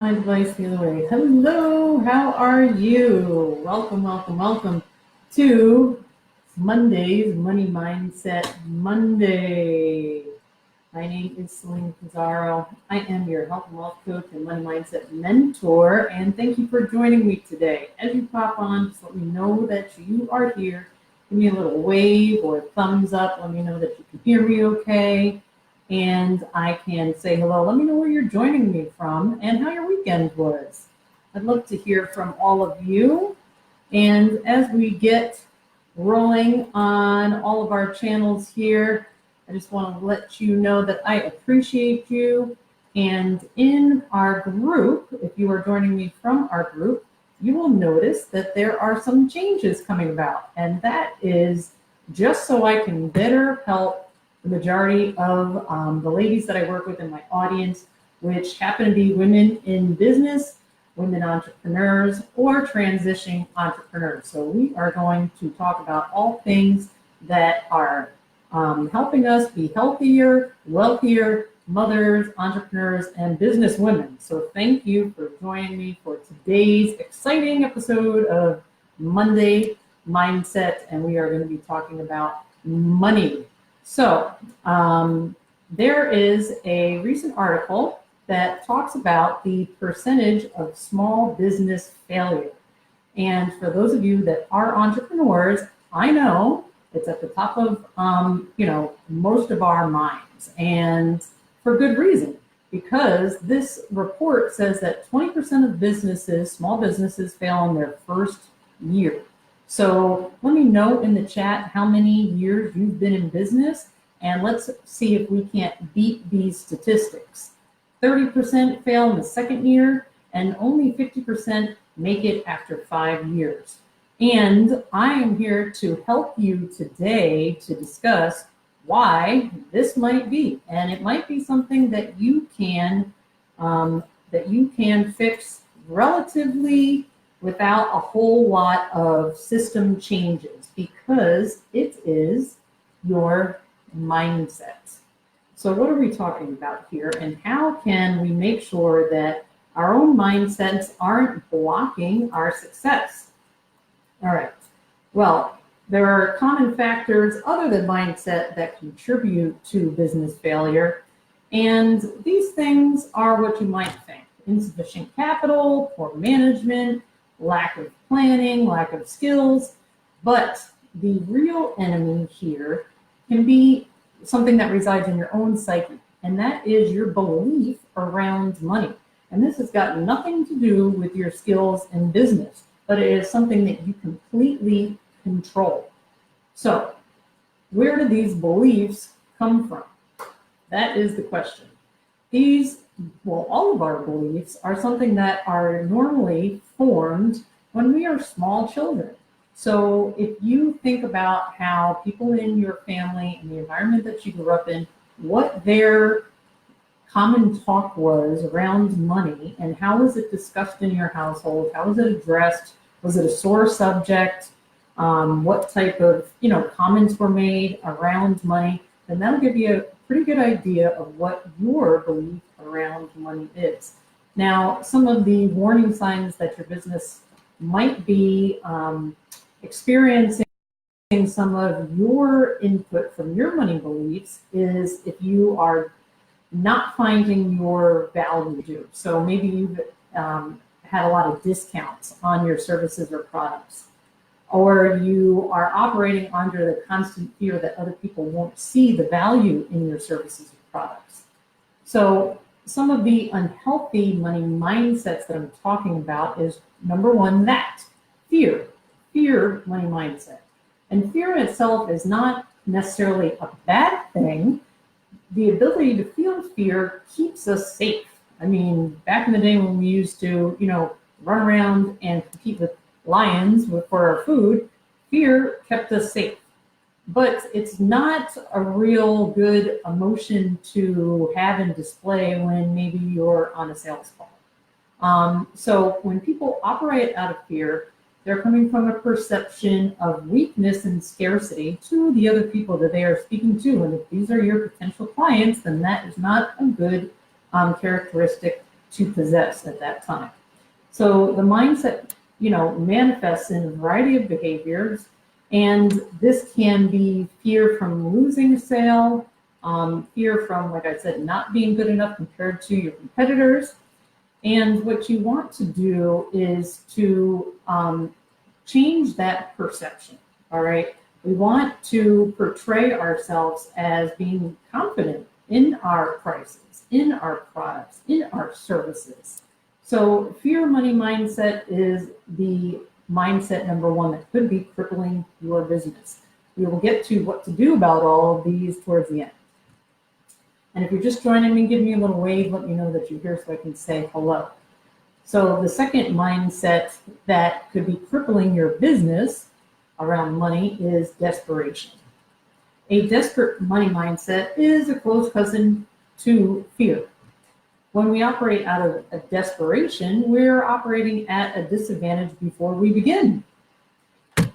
My device the other way. Hello, how are you? Welcome to Monday's Money Mindset Monday. My name is Celina Pizarro. I am your health and wealth coach and money mindset mentor, and thank you for joining me today. As you pop on, just let me know that you are here. Give me a little wave or a thumbs up. Let me know that you can hear me okay. And I can say hello. Let me know where you're joining me from and how your weekend was. I'd love to hear from all of you. And as we get rolling on all of our channels here, I just want to let you know that I appreciate you. And in our group, if you are joining me from our group, you will notice that there are some changes coming about. And that is just so I can better help the majority of the ladies that I work with in my audience, which happen to be women in business, women entrepreneurs, or transitioning entrepreneurs. So we are going to talk about all things that are helping us be healthier, wealthier mothers, entrepreneurs, and business women. So thank you for joining me for today's exciting episode of Monday Mindset, and we are going to be talking about money. So there is a recent article that talks about the percentage of small business failure. And for those of you that are entrepreneurs, I know it's at the top of most of our minds, and for good reason, because this report says that 20% of businesses, small businesses, fail in their first year. So let me know in the chat how many years you've been in business, and let's see if we can't beat these statistics. 30% fail in the second year, and only 50% make it after 5 years. And I am here to help you today to discuss why this might be, and it might be something that you can fix relatively without a whole lot of system changes, because it is your mindset. So what are we talking about here, and how can we make sure that our own mindsets aren't blocking our success? All right. Well, there are common factors other than mindset that contribute to business failure, and these things are what you might think: insufficient capital, poor management, lack of planning, lack of skills. But the real enemy here can be something that resides in your own psyche, and that is your belief around money. And this has got nothing to do with your skills in business, but it is something that you completely control. So where do these beliefs come from? That is the question. All of our beliefs are something that are normally formed when we are small children. So if you think about how people in your family and the environment that you grew up in, what their common talk was around money, and how was it discussed in your household? How was it addressed? Was it a sore subject? What type of comments were made around money? Then that'll give you a pretty good idea of what your belief around money is. Now, some of the warning signs that your business might be experiencing some of your input from your money beliefs is if you are not finding your value due. So maybe you've had a lot of discounts on your services or products, or you are operating under the constant fear that other people won't see the value in your services or products. So some of the unhealthy money mindsets that I'm talking about is, number one, that fear money mindset. And fear in itself is not necessarily a bad thing. The ability to feel fear keeps us safe. I mean, back in the day when we used to, run around and compete with lions for our food, fear kept us safe. But it's not a real good emotion to have and display when maybe you're on a sales call. So when people operate out of fear, they're coming from a perception of weakness and scarcity to the other people that they are speaking to. And if these are your potential clients, then that is not a good characteristic to possess at that time. So the mindset, manifests in a variety of behaviors, and this can be fear from losing a sale, fear from, like I said, not being good enough compared to your competitors. And what you want to do is to change that perception, all right? We want to portray ourselves as being confident in our prices, in our products, in our services. So fear money mindset is the mindset number one that could be crippling your business. We will get to what to do about all of these towards the end. And if you're just joining me, give me a little wave, let me know that you're here so I can say hello. So the second mindset that could be crippling your business around money is desperation. A desperate money mindset is a close cousin to fear. When we operate out of a desperation, we're operating at a disadvantage before we begin.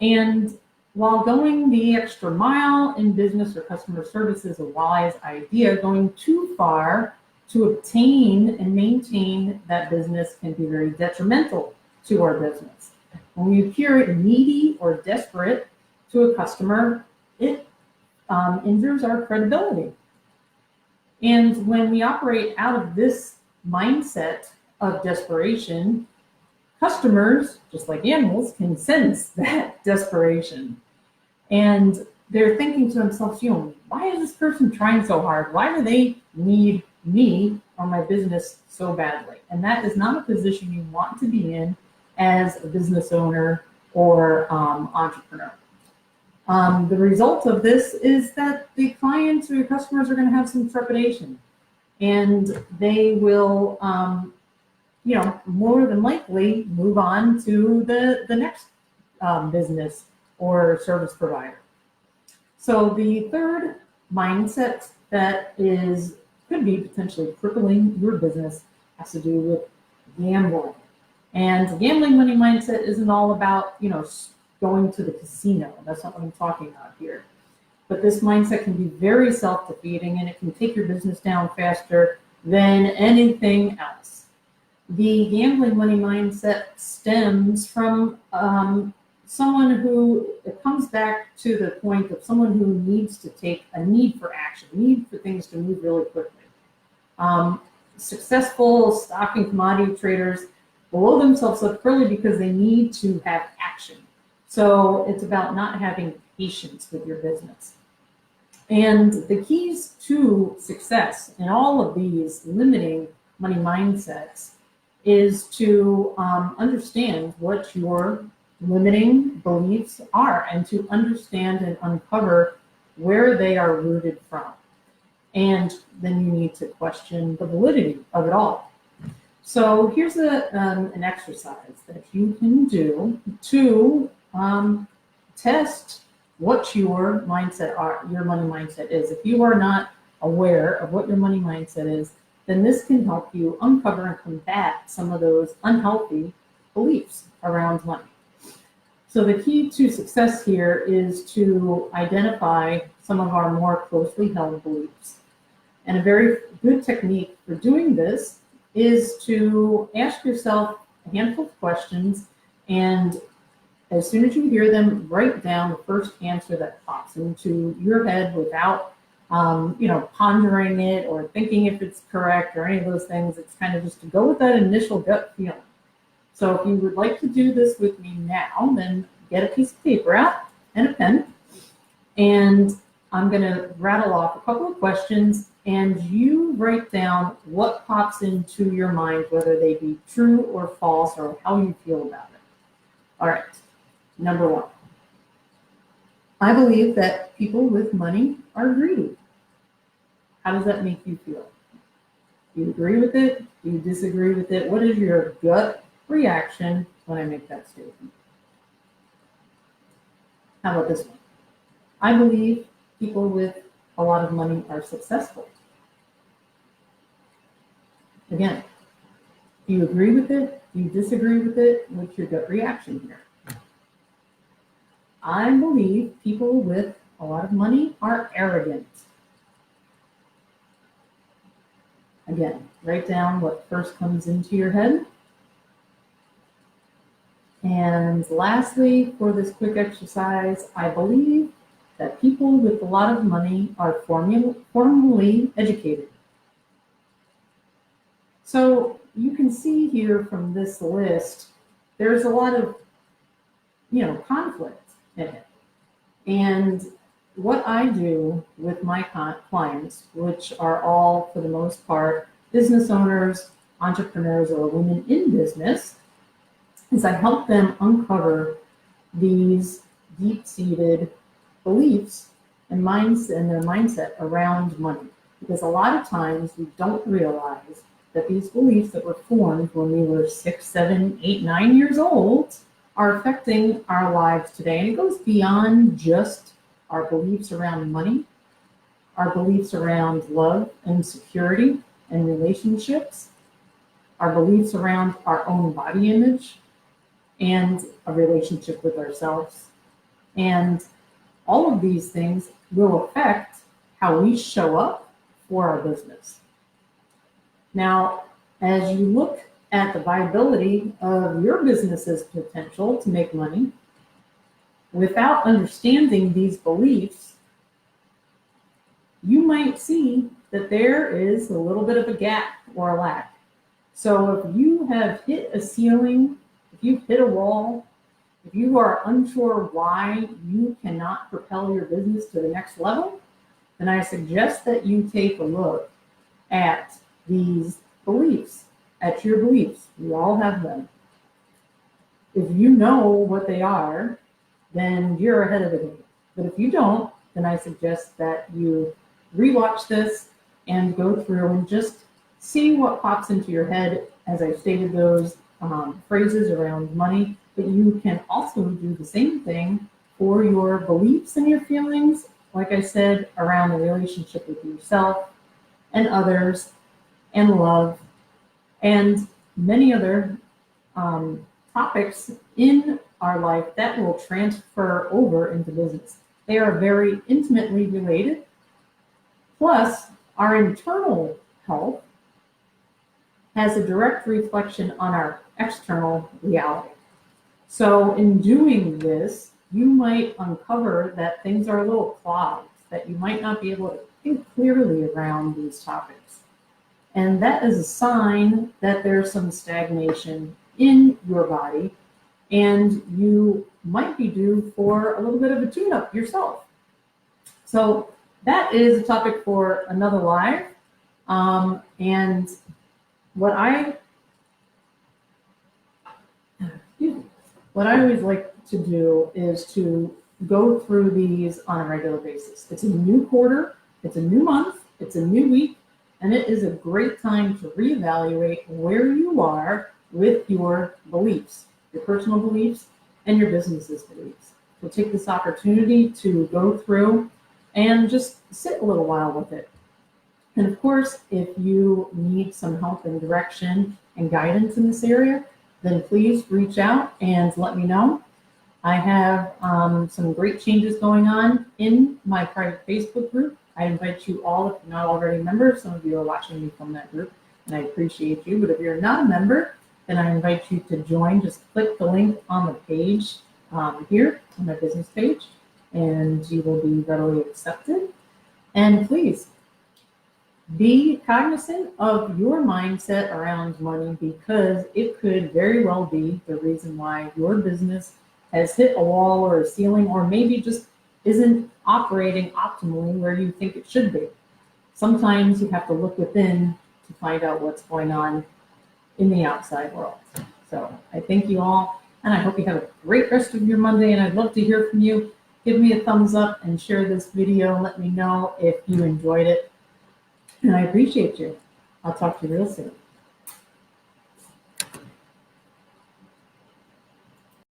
And while going the extra mile in business or customer service is a wise idea, going too far to obtain and maintain that business can be very detrimental to our business. When we appear needy or desperate to a customer, it injures our credibility. And when we operate out of this mindset of desperation, customers, just like animals, can sense that desperation. And they're thinking to themselves, why is this person trying so hard? Why do they need me or my business so badly? And that is not a position you want to be in as a business owner or entrepreneur. The result of this is that the clients or your customers are going to have some trepidation, and they will, more than likely move on to the next business or service provider. So the third mindset that could be potentially crippling your business has to do with gambling. And the gambling money mindset isn't all about, going to the casino. That's not what I'm talking about here. But this mindset can be very self-defeating, and it can take your business down faster than anything else. The gambling money mindset stems from someone who, it comes back to the point of someone who needs to take a need for action, need for things to move really quickly. Successful stock and commodity traders blow themselves up early because they need to have action. So it's about not having patience with your business. And the keys to success in all of these limiting money mindsets is to understand what your limiting beliefs are and to understand and uncover where they are rooted from. And then you need to question the validity of it all. So here's an exercise that you can do to test what your mindset your money mindset is. If you are not aware of what your money mindset is, then this can help you uncover and combat some of those unhealthy beliefs around money. So the key to success here is to identify some of our more closely held beliefs. And a very good technique for doing this is to ask yourself a handful of questions, and as soon as you hear them, write down the first answer that pops into your head without, pondering it or thinking if it's correct or any of those things. It's kind of just to go with that initial gut feeling. So if you would like to do this with me now, then get a piece of paper out and a pen, and I'm going to rattle off a couple of questions, and you write down what pops into your mind, whether they be true or false, or how you feel about it. All right. Number one, I believe that people with money are greedy. How does that make you feel? Do you agree with it? Do you disagree with it? What is your gut reaction when I make that statement? How about this one? I believe people with a lot of money are successful. Again, do you agree with it? Do you disagree with it? What's your gut reaction here? I believe people with a lot of money are arrogant. Again, write down what first comes into your head. And lastly, for this quick exercise, I believe that people with a lot of money are formally educated. So you can see here from this list, there's a lot of, conflict in it. And what I do with my clients, which are all, for the most part, business owners, entrepreneurs, or women in business, is I help them uncover these deep-seated beliefs and their mindset around money. Because a lot of times we don't realize that these beliefs that were formed when we were 6, 7, 8, 9 years old are affecting our lives today. And it goes beyond just our beliefs around money, our beliefs around love and security and relationships, our beliefs around our own body image and a relationship with ourselves. And all of these things will affect how we show up for our business. Now, as you look at the viability of your business's potential to make money, without understanding these beliefs, you might see that there is a little bit of a gap or a lack. So if you have hit a ceiling, if you've hit a wall, if you are unsure why you cannot propel your business to the next level, then I suggest that you take a look at these beliefs, at your beliefs. We all have them. If you know what they are, then you're ahead of the game. But if you don't, then I suggest that you rewatch this and go through and just see what pops into your head as I stated those phrases around money. But you can also do the same thing for your beliefs and your feelings, like I said, around the relationship with yourself and others and love and many other topics in our life that will transfer over into business. They are very intimately related. Plus, our internal health has a direct reflection on our external reality. So in doing this, you might uncover that things are a little clogged, that you might not be able to think clearly around these topics. And that is a sign that there's some stagnation in your body, and you might be due for a little bit of a tune-up yourself. So that is a topic for another live. And what I always like to do is to go through these on a regular basis. It's a new quarter, it's a new month, it's a new week, and it is a great time to reevaluate where you are with your beliefs, your personal beliefs and your business's beliefs. So take this opportunity to go through and just sit a little while with it. And of course, if you need some help and direction and guidance in this area, then please reach out and let me know. I have some great changes going on in my private Facebook group. I invite you all, if you're not already members, some of you are watching me from that group, and I appreciate you. But if you're not a member, then I invite you to join. Just click the link on the page here on my business page, and you will be readily accepted. And please be cognizant of your mindset around money, because it could very well be the reason why your business has hit a wall or a ceiling, or maybe just isn't operating optimally where you think it should be. Sometimes you have to look within to find out what's going on in the outside world. So I thank you all, and I hope you have a great rest of your Monday, and I'd love to hear from you. Give me a thumbs up and share this video. Let me know if you enjoyed it. And I appreciate you. I'll talk to you real soon.